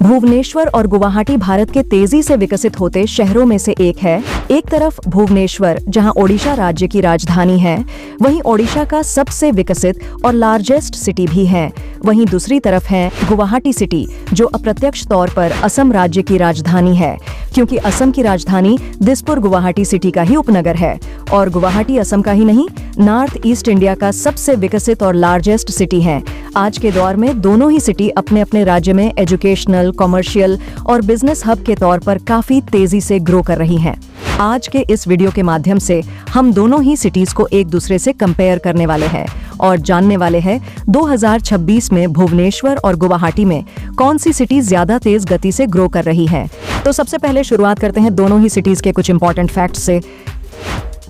भुवनेश्वर और गुवाहाटी भारत के तेजी से विकसित होते शहरों में से एक है। एक तरफ भुवनेश्वर, जहां ओडिशा राज्य की राजधानी है, वहीं ओडिशा का सबसे विकसित और लार्जेस्ट सिटी भी है। वहीं दूसरी तरफ है गुवाहाटी सिटी, जो अप्रत्यक्ष तौर पर असम राज्य की राजधानी है, क्योंकि असम की राजधानी दिसपुर गुवाहाटी सिटी का ही उपनगर है। और गुवाहाटी असम का ही नहीं, नॉर्थ ईस्ट इंडिया का सबसे विकसित और लार्जेस्ट सिटी है। आज के दौर में दोनों ही सिटी अपने अपने राज्य में एजुकेशनल, कमर्शियल और बिजनेस हब के तौर पर काफी तेजी से ग्रो कर रही हैं। आज के इस वीडियो के माध्यम से हम दोनों ही सिटीज को एक दूसरे से कंपेयर करने वाले हैं और जानने वाले हैं 2026 में भुवनेश्वर और गुवाहाटी में कौन सी सिटी ज्यादा तेज गति से ग्रो कर रही है। तो सबसे पहले शुरुआत करते हैं दोनों ही सिटीज के कुछ इंपॉर्टेंट फैक्ट्स से।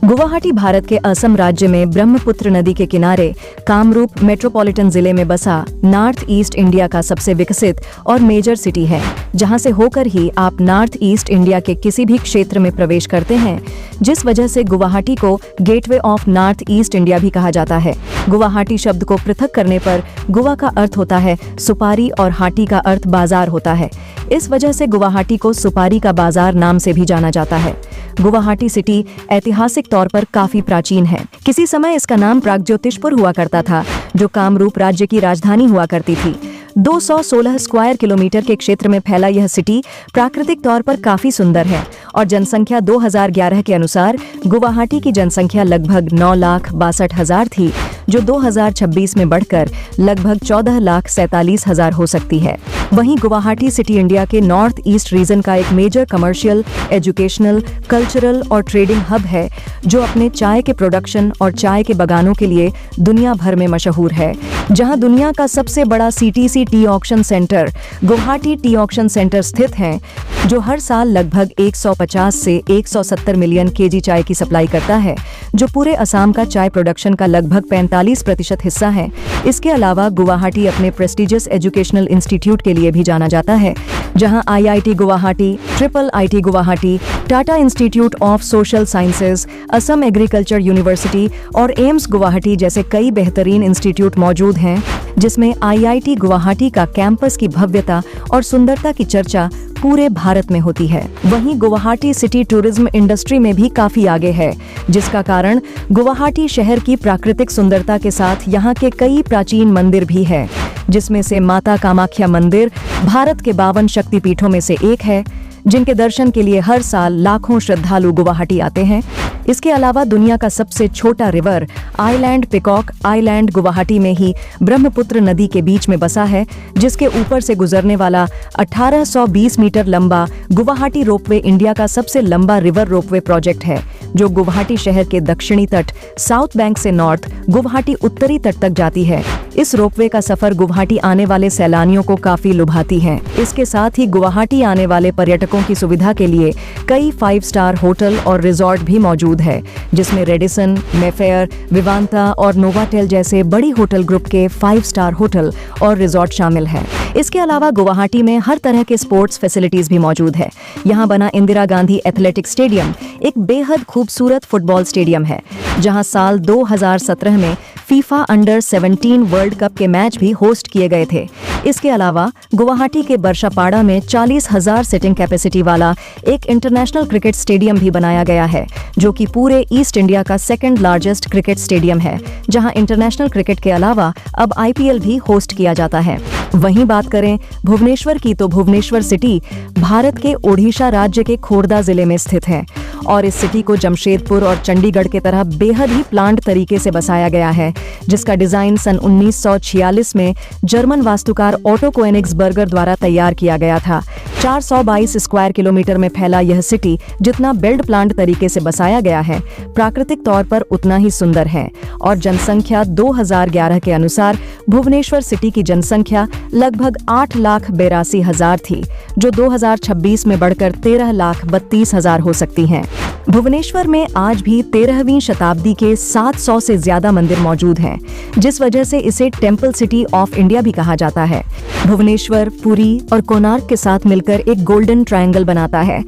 गुवाहाटी भारत के असम राज्य में ब्रह्मपुत्र नदी के किनारे कामरूप मेट्रोपॉलिटन जिले में बसा नॉर्थ ईस्ट इंडिया का सबसे विकसित और मेजर सिटी है, जहां से होकर ही आप नॉर्थ ईस्ट इंडिया के किसी भी क्षेत्र में प्रवेश करते हैं, जिस वजह से गुवाहाटी को gateway of north east India भी कहा जाता है। गुवाहाटी शब्द को पृथक करने पर गुवा का अर्थ होता है सुपारी और हाटी का अर्थ बाजार होता है। इस वजह से गुवाहाटी को सुपारी का बाजार नाम से भी जाना जाता है। गुवाहाटी सिटी ऐतिहासिक तौर पर काफी प्राचीन है। किसी समय इसका नाम प्रागज्योतिषपुर हुआ करता था, जो कामरूप राज्य की राजधानी हुआ करती थी। 216 स्क्वायर किलोमीटर के क्षेत्र में फैला यह सिटी प्राकृतिक तौर पर काफी सुंदर है और जनसंख्या 2011 के अनुसार गुवाहाटी की जनसंख्या लगभग 9,62,000 थी, जो 2026 में बढ़कर लगभग 14,47,000 हो सकती है। वहीं गुवाहाटी सिटी इंडिया के नॉर्थ ईस्ट रीजन का एक मेजर कमर्शियल, एजुकेशनल, कल्चरल और ट्रेडिंग हब है, जो अपने चाय के प्रोडक्शन और चाय के बगानों के लिए दुनिया भर में मशहूर है। जहां दुनिया का सबसे बड़ा CTC T auction centre Guwahati T auction centre स्थित है, जो हर साल लगभग 150 से 170 मिलियन केजी चाय की सप्लाई करता है, जो पूरे असम का चाय प्रोडक्शन का लगभग 45% हिस्सा है। इसके अलावा गुवाहाटी अपने प्रेस्टिजियस एजुकेशनल इंस्टीट्यूट के लिए भी जाना जाता है, जहां IIT Guwahati, IIIT Guwahati, Tata institute of social sciences, Assam agriculture university और एम्स गुवाहाटी जैसे कई बेहतरीन इंस्टीट्यूट मौजूद हैं, जिसमें IIT गुवाहाटी का कैंपस की भव्यता और सुंदरता की चर्चा पूरे भारत में होती है। वहीं गुवाहाटी सिटी टूरिज्म इंडस्ट्री में भी काफी आगे है, जिसका कारण गुवाहाटी शहर की प्राकृतिक सुंदरता के साथ यहाँ के कई प्राचीन मंदिर भी है, जिसमें से माता कामाख्या मंदिर भारत के 52 शक्तिपीठों में से एक है, जिनके दर्शन के लिए हर साल लाखों श्रद्धालु गुवाहाटी आते हैं। इसके अलावा दुनिया का सबसे छोटा river island peacock island Guwahati में ही ब्रह्मपुत्र नदी के बीच में बसा है, जिसके ऊपर से गुजरने वाला 1820 मीटर लंबा गुवाहाटी रोपवे इंडिया का सबसे लंबा रिवर रोपवे प्रोजेक्ट है, जो गुवाहाटी शहर के दक्षिणी तट साउथ बैंक से नॉर्थ गुवाहाटी उत्तरी तट तक जाती है। इस रोपवे का सफर गुवाहाटी आने वाले सैलानियों को काफी लुभाती है। इसके साथ ही गुवाहाटी आने वाले पर्यटकों की सुविधा के लिए कई 5 स्टार होटल और रिजॉर्ट भी मौजूद है, जिसमें रेडिसन, मेफेयर, विवांता और नोवाटेल जैसे बड़ी होटल ग्रुप के 5 स्टार होटल और रिजॉर्ट शामिल हैं। इसके अलावा गुवाहाटी में हर तरह के स्पोर्ट्स फैसिलिटीज भी मौजूद है। यहाँ बना इंदिरा गांधी एथलेटिक स्टेडियम एक बेहद खूबसूरत फुटबॉल स्टेडियम है, जहाँ साल 2017 में फीफा अंडर 17 वर्ल्ड कप के मैच भी होस्ट किए गए थे। इसके अलावा गुवाहाटी के बरशापाड़ा में 40,000 सिटिंग कैपेसिटी वाला एक इंटरनेशनल क्रिकेट स्टेडियम भी बनाया गया है, जो कि पूरे ईस्ट इंडिया का सेकंड लार्जेस्ट क्रिकेट स्टेडियम है, जहां इंटरनेशनल क्रिकेट के अलावा अब IPL भी होस्ट किया जाता है। वहीं बात करें भुवनेश्वर की, तो भुवनेश्वर सिटी भारत के ओडिशा राज्य के खोर्दा जिले में स्थित है और इस सिटी को जमशेदपुर और चंडीगढ़ के तरह बेहद ही प्लांट तरीके से बसाया गया है, जिसका डिजाइन सन 1946 में जर्मन वास्तुकार ऑटो कोएनिग्सबर्गर द्वारा तैयार किया गया था। 422 स्क्वायर किलोमीटर में फैला यह सिटी जितना बिल्ड प्लांट तरीके से बसाया गया है, प्राकृतिक तौर पर उतना ही सुंदर है और जनसंख्या 2011 के अनुसार भुवनेश्वर सिटी की जनसंख्या लगभग 8,82,000 थी, जो 2026 में बढ़कर 13,32,000 हो सकती है। भुवनेश्वर में आज भी 13वीं शताब्दी के 700 से ज्यादा मंदिर मौजूद हैं, जिस वजह से इसे टेम्पल सिटी ऑफ इंडिया भी कहा जाता है। भुवनेश्वर, पुरी और कोणार्क के साथ मिलकर एक गोल्डन ट्रायंगल बनाता है,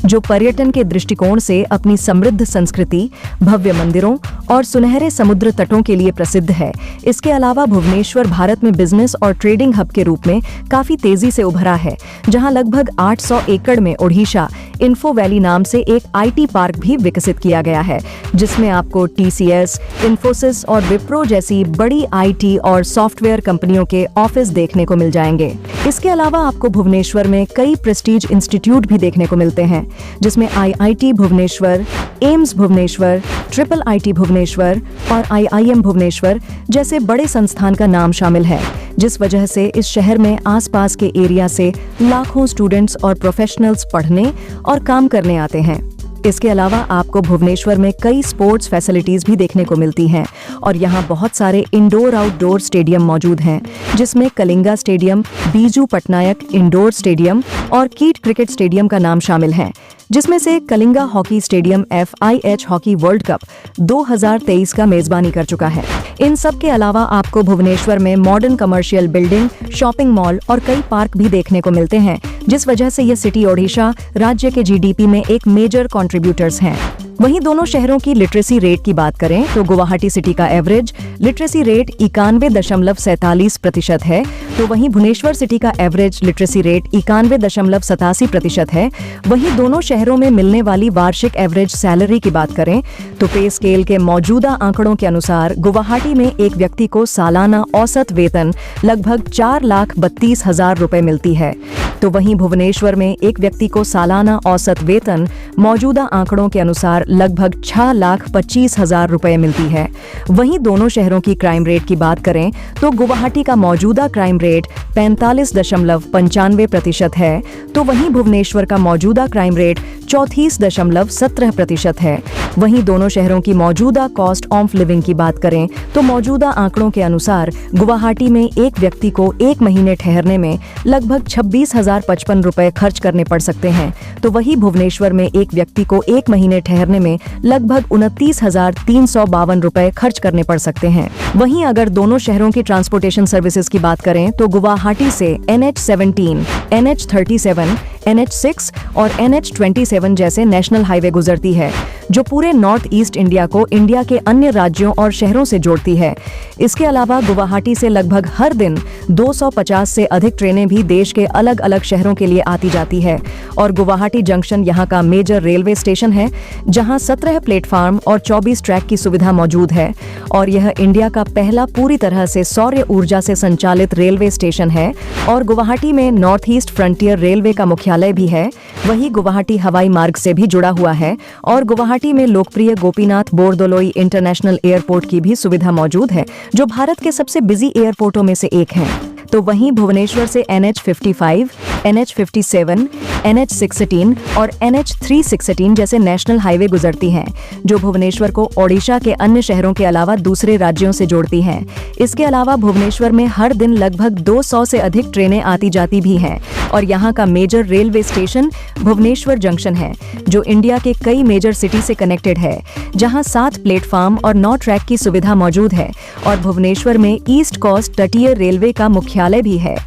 जो पर्यटन के दृष्टिकोण से अपनी समृद्ध संस्कृति, भव्य मंदिरों और सुनहरे समुद्र तटों के लिए प्रसिद्ध है। इसके अलावा भुवनेश्वर भारत में बिजनेस और ट्रेडिंग हब के रूप में काफी तेजी से उभरा है, जहां लगभग 800 एकड़ में ओडिशा इन्फो वैली नाम से एक आईटी पार्क भी विकसित किया गया है, जिसमें आपको टीसीएस, इन्फोसिस और विप्रो जैसी बड़ी आईटी और सॉफ्टवेयर कंपनियों के ऑफिस देखने को मिल जाएंगे। इसके अलावा आपको भुवनेश्वर में कई प्रेस्टीज इंस्टीट्यूट भी देखने को मिलते हैं, जिसमें IIT Bhubaneswar, AIIMS Bhubaneswar, triple IT Bhubaneswar और आईआईएम भुवनेश्वर जैसे बड़े संस्थान का नाम शामिल है, जिस वजह से इस शहर में आसपास के एरिया से लाखों स्टूडेंट्स और प्रोफेशनल्स पढ़ने और काम करने आते हैं। इसके अलावा आपको भुवनेश्वर में कई स्पोर्ट्स फैसिलिटीज भी देखने को मिलती हैं और यहाँ बहुत सारे इंडोर आउटडोर स्टेडियम मौजूद हैं, जिसमें Kalinga stadium, Biju Patnaik indoor stadium और कीट क्रिकेट स्टेडियम का नाम शामिल हैं, जिसमें से Kalinga hockey stadium FIH hockey world cup 2023 का मेजबानी कर चुका है। इन सब के अलावा आपको भुवनेश्वर में modern commercial building, shopping mall और कई पार्क भी देखने को मिलते हैं, जिस वजह से ये सिटी ओडिशा राज्य के जीडीपी में एक मेजर कंट्रीब्यूटर्स हैं। वहीं दोनों शहरों की लिटरेसी रेट की बात करें तो गुवाहाटी सिटी का एवरेज लिटरेसी रेट 91.47% है, तो वहीं भुवनेश्वर सिटी का एवरेज लिटरेसी रेट 91.87% है। वहीं दोनों शहरों में मिलने वाली वार्षिक एवरेज सैलरी की बात करें तो पे स्केल के मौजूदा आंकड़ों के अनुसार गुवाहाटी में एक व्यक्ति को सालाना औसत वेतन लगभग 4,32,000 रुपए मिलती है, तो वहीं भुवनेश्वर में एक व्यक्ति को सालाना औसत वेतन मौजूदा आंकड़ों के अनुसार लगभग 6,25,000 रुपए मिलती है। वहीं दोनों शहरों की क्राइम रेट की बात करें तो गुवाहाटी का मौजूदा क्राइम रेट 45.95% है, तो वहीं भुवनेश्वर का मौजूदा क्राइम रेट 34.17% है। वहीं दोनों शहरों की मौजूदा कॉस्ट ऑफ लिविंग की बात करें तो मौजूदा आंकड़ों के अनुसार गुवाहाटी में एक व्यक्ति को एक महीने ठहरने में लगभग 26,055 रुपए खर्च करने पड़ सकते हैं, तो वहीं भुवनेश्वर में एक व्यक्ति को एक महीने ठहरने में लगभग 29,352 रुपए खर्च करने पड़ सकते हैं। वहीं अगर दोनों शहरों की ट्रांसपोर्टेशन सर्विसेज की बात करें तो गुवाहाटी से NH17, NH37, NH6 और NH27 जैसे नेशनल हाईवे गुजरती है, जो पूरे नॉर्थ ईस्ट इंडिया को इंडिया के अन्य राज्यों और शहरों से जोड़ती है। इसके अलावा गुवाहाटी से लगभग हर दिन 250 से अधिक ट्रेनें भी देश के अलग अलग शहरों के लिए आती जाती है और गुवाहाटी जंक्शन यहाँ का मेजर रेलवे स्टेशन है, जहाँ 17 प्लेटफार्म और 24 ट्रैक की सुविधा मौजूद है और यह इंडिया का पहला पूरी तरह से सौर ऊर्जा से संचालित रेलवे स्टेशन है और गुवाहाटी में नॉर्थ ईस्ट फ्रंटियर रेलवे का मुख्यालय भी है। वही गुवाहाटी हवाई मार्ग से भी जुड़ा हुआ है और गुवाहाटी में लोकप्रिय गोपीनाथ बोरदोलोई इंटरनेशनल एयरपोर्ट की भी सुविधा मौजूद है, जो भारत के सबसे बिजी एयरपोर्टों में से एक है। तो वहीं भुवनेश्वर से NH55, NH57, NH16 और NH316 जैसे नेशनल हाईवे गुजरती हैं, जो भुवनेश्वर को ओडिशा के अन्य शहरों के अलावा दूसरे राज्यों से जोड़ती हैं। इसके अलावा भुवनेश्वर में हर दिन लगभग 200 से अधिक ट्रेनें आती जाती भी हैं और यहाँ का major railway station Bhubaneswar junction है, जो इंडिया के कई मेजर सिटी से कनेक्टेड है, जहाँ 7 प्लेटफार्म और 9 ट्रैक की सुविधा मौजूद है और भुवनेश्वर में ईस्ट कोस्ट तटीय रेलवे का मुख्यालय भी है।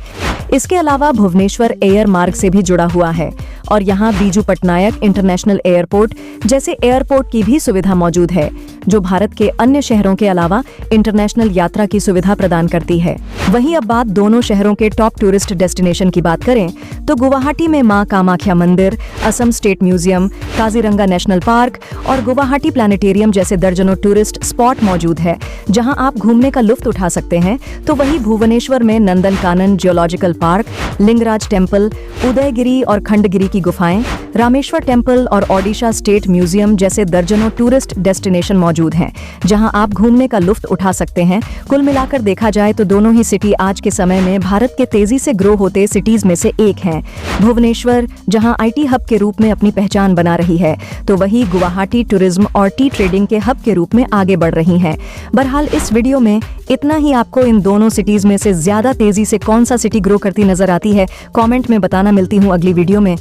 इसके अलावा भुवनेश्वर एयर मार्ग से भी जुड़ा हुआ है और यहाँ बीजू पटनायक इंटरनेशनल एयरपोर्ट जैसे एयरपोर्ट की भी सुविधा मौजूद है, जो भारत के अन्य शहरों के अलावा इंटरनेशनल यात्रा की सुविधा प्रदान करती है। वहीं अब बात दोनों शहरों के टॉप टूरिस्ट डेस्टिनेशन की बात करें तो गुवाहाटी में मां कामाख्या मंदिर, Assam state museum, Kaziranga national park और गुवाहाटी प्लानिटेरियम जैसे दर्जनों टूरिस्ट स्पॉट मौजूद है, जहां आप घूमने का लुत्फ उठा सकते हैं। तो वहीं भुवनेश्वर में Nandankanan geological park, Lingaraj temple, Udayagiri और खंडगिरी की गुफाएं, रामेश्वर टेम्पल और ओडिशा स्टेट म्यूजियम जैसे दर्जनों टूरिस्ट डेस्टिनेशन मौजूद हैं, जहां आप घूमने का लुत्फ उठा सकते हैं। कुल मिलाकर देखा जाए तो दोनों ही सिटी आज के समय में भारत के तेजी से ग्रो होते सिटीज में से एक हैं। भुवनेश्वर जहां आईटी हब के रूप में अपनी पहचान बना रही है, तो वहीं गुवाहाटी टूरिज्म और टी ट्रेडिंग के हब के रूप में आगे बढ़ रही है। बहरहाल इस वीडियो में इतना ही। आपको इन दोनों सिटीज में से ज्यादा तेजी से कौन सा सिटी ग्रो करती नजर आती है, कमेंट में बताना। मिलती हूँ अगली वीडियो में।